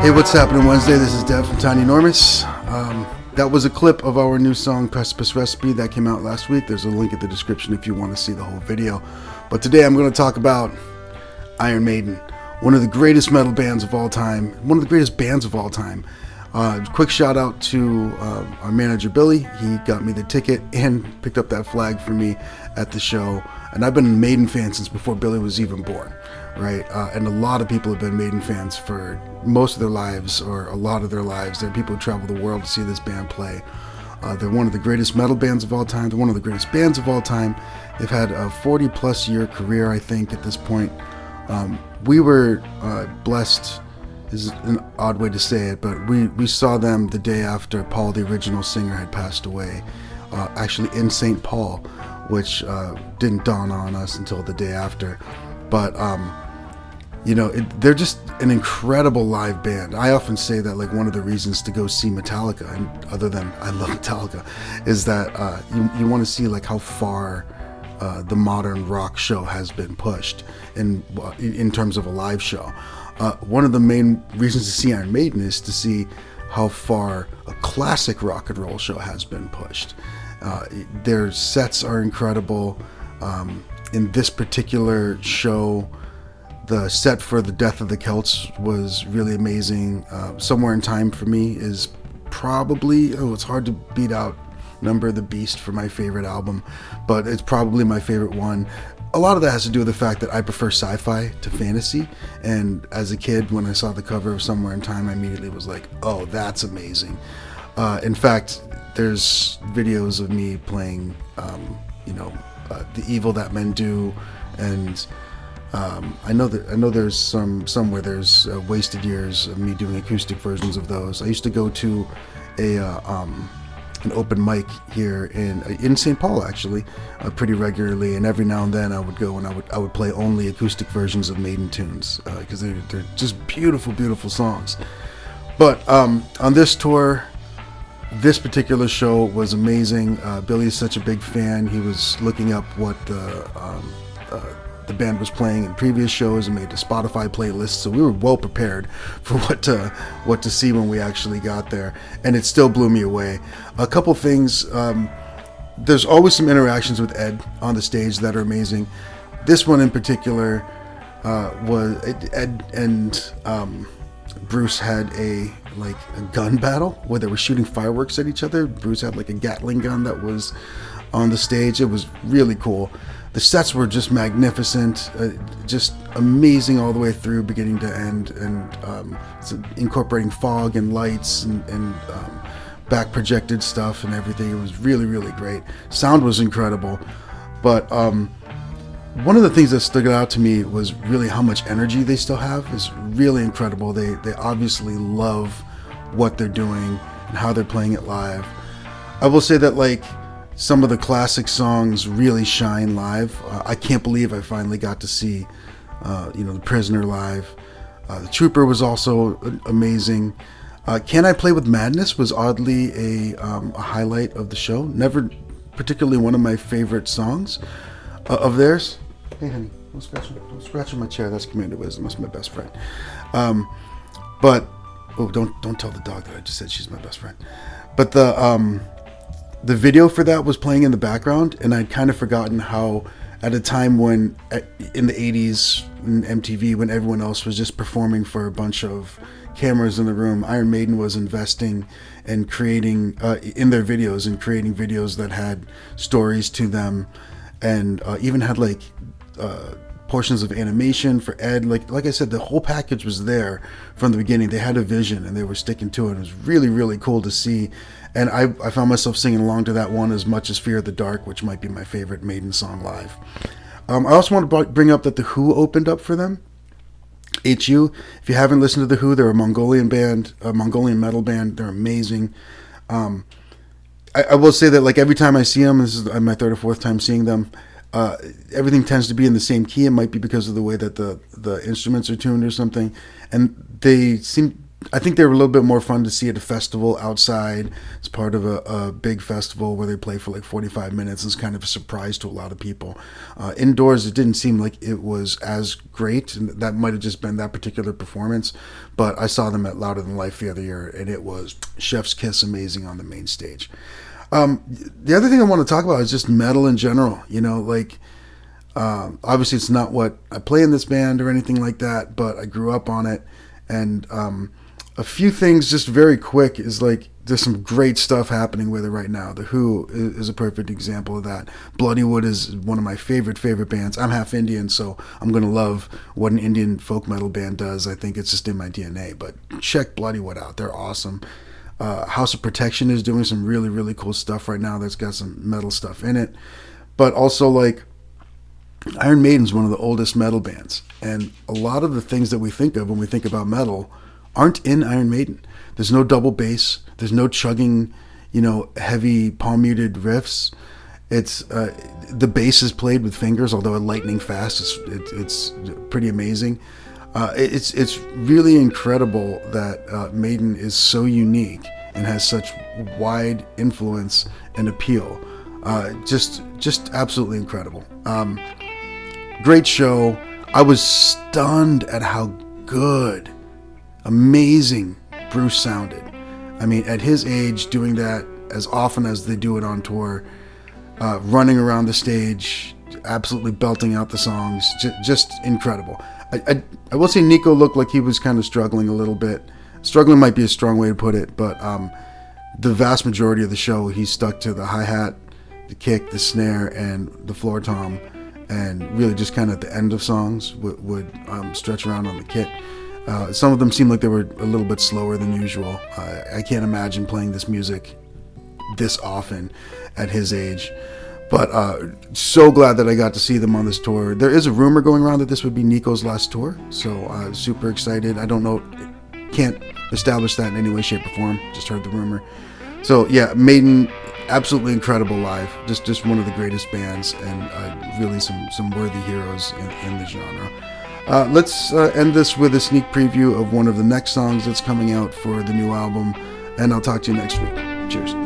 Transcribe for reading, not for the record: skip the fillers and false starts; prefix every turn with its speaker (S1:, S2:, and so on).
S1: Hey, what's happening Wednesday? This is Dev from Tinynormous. That was a clip of our new song, Precipice Recipe, that came out last week. There's a link in the description if you want to see the whole video. But today I'm going to talk about Iron Maiden, one of the greatest metal bands of all time, one of the greatest bands of all time. Quick shout out to our manager Billy. He got me the ticket and picked up that flag for me at the show. And I've been a Maiden fan since before Billy was even born, right? And a lot of people have been Maiden fans for most of their lives, or a lot of their lives. There are people who travel the world to see this band play. They're one of the greatest metal bands of all time. They're one of the greatest bands of all time. They've had a 40-plus year career, I think, at this point. We were blessed, is an odd way to say it, but we saw them the day after Paul, the original singer, had passed away, actually in St. Paul, which didn't dawn on us until the day after. But they're just an incredible live band. I often say that, like, one of the reasons to go see Metallica, and other than I love Metallica, is that you want to see like how far the modern rock show has been pushed in terms of a live show. One of the main reasons to see Iron Maiden is to see how far a classic rock and roll show has been pushed. Their sets are incredible. In this particular show, the set for the Death of the Celts was really amazing. Somewhere in Time for me is probably, it's hard to beat out Number of the Beast for my favorite album, but it's probably my favorite one. A lot of that has to do with the fact that I prefer sci-fi to fantasy, and as a kid, when I saw the cover of Somewhere in Time, I immediately was like, oh, that's amazing. In fact, there's videos of me playing, The Evil That Men Do, and I know there's some where there's wasted years of me doing acoustic versions of those. I used to go to an open mic here in St. Paul, actually, pretty regularly, and every now and then I would go and I would play only acoustic versions of Maiden tunes, because they're just beautiful songs. But on this tour, this particular show was amazing. Billy is such a big fan. He was looking up what the band was playing in previous shows and made a Spotify playlist, so we were well prepared for what to see when we actually got there, and it still blew me away. A couple things. There's always some interactions with Ed on the stage that are amazing. This one in particular was Ed and Bruce had a gun battle where they were shooting fireworks at each other. Bruce had like a Gatling gun that was on the stage. It was really cool. The sets were just magnificent, just amazing all the way through, beginning to end, and incorporating fog and lights and back projected stuff and everything. It was really great. Sound was incredible, but one of the things that stood out to me was really how much energy they still have. Is really incredible. They obviously love what they're doing and how they're playing it live. I will say that, some of the classic songs really shine live. I can't believe I finally got to see, The Prisoner live. The Trooper was also amazing. Can I Play with Madness was oddly a highlight of the show. Never particularly one of my favorite songs of theirs. Hey, honey, don't scratch on my chair. That's Commander Wisdom. That's my best friend. But don't tell the dog that I just said she's my best friend. But the video for that was playing in the background, and I'd kind of forgotten how, at a time when, in the 80s, in MTV, when everyone else was just performing for a bunch of cameras in the room, Iron Maiden was investing and creating, in their videos, and creating videos that had stories to them, and even had, portions of animation for Ed. Like I said, the whole package was there from the beginning. They had a vision, and they were sticking to it. It was really cool to see. And I found myself singing along to that one as much as Fear of the Dark, which might be my favorite Maiden song live. I also want to bring up that The Who opened up for them. HU. If you haven't listened to The Who, they're a Mongolian band, a Mongolian metal band. They're amazing. I will say that, every time I see them, this is my third or fourth time seeing them, everything tends to be in the same key. It might be because of the way that the instruments are tuned or something. And they seem I think they were a little bit more fun to see at a festival outside. It's part of a big festival where they play for like 45 minutes. It's kind of a surprise to a lot of people. Indoors, it didn't seem like it was as great, and that might have just been that particular performance. But I saw them at Louder Than Life the other year, and it was chef's kiss amazing on the main stage. The other thing I want to talk about is just metal in general. You know, like obviously it's not what I play in this band or anything like that, but I grew up on it, and a few things just very quick is like there's some great stuff happening with it right now. The Who is a perfect example of that. Bloodywood is one of my favorite bands. I'm half Indian, so I'm going to love what an Indian folk metal band does. I think it's just in my DNA, but check Bloodywood out. They're awesome. House of Protection is doing some really, really cool stuff right now that's got some metal stuff in it. But also like Iron Maiden's one of the oldest metal bands, and a lot of the things that we think of when we think about metal aren't in Iron Maiden. There's no double bass. There's no chugging, heavy palm muted riffs. It's the bass is played with fingers, although at lightning fast. It's pretty amazing. It's really incredible that Maiden is so unique and has such wide influence and appeal. Just absolutely incredible. Great show. I was stunned at how good, amazing Bruce sounded. I mean, at his age, doing that as often as they do it on tour, running around the stage, absolutely belting out the songs, just incredible. I will say Nico looked like he was kind of struggling a little bit. Struggling might be a strong way to put it, but the vast majority of the show, he stuck to the hi-hat, the kick, the snare, and the floor tom, and really just kind of at the end of songs would stretch around on the kit. Some of them seemed like they were a little bit slower than usual. I can't imagine playing this music this often at his age. But so glad that I got to see them on this tour. There is a rumor going around that this would be Nico's last tour, so super excited. I don't know, can't establish that in any way, shape, or form. Just heard the rumor. So yeah, Maiden, absolutely incredible live. Just one of the greatest bands, and really some worthy heroes in the genre. Let's end this with a sneak preview of one of the next songs that's coming out for the new album, and I'll talk to you next week. Cheers.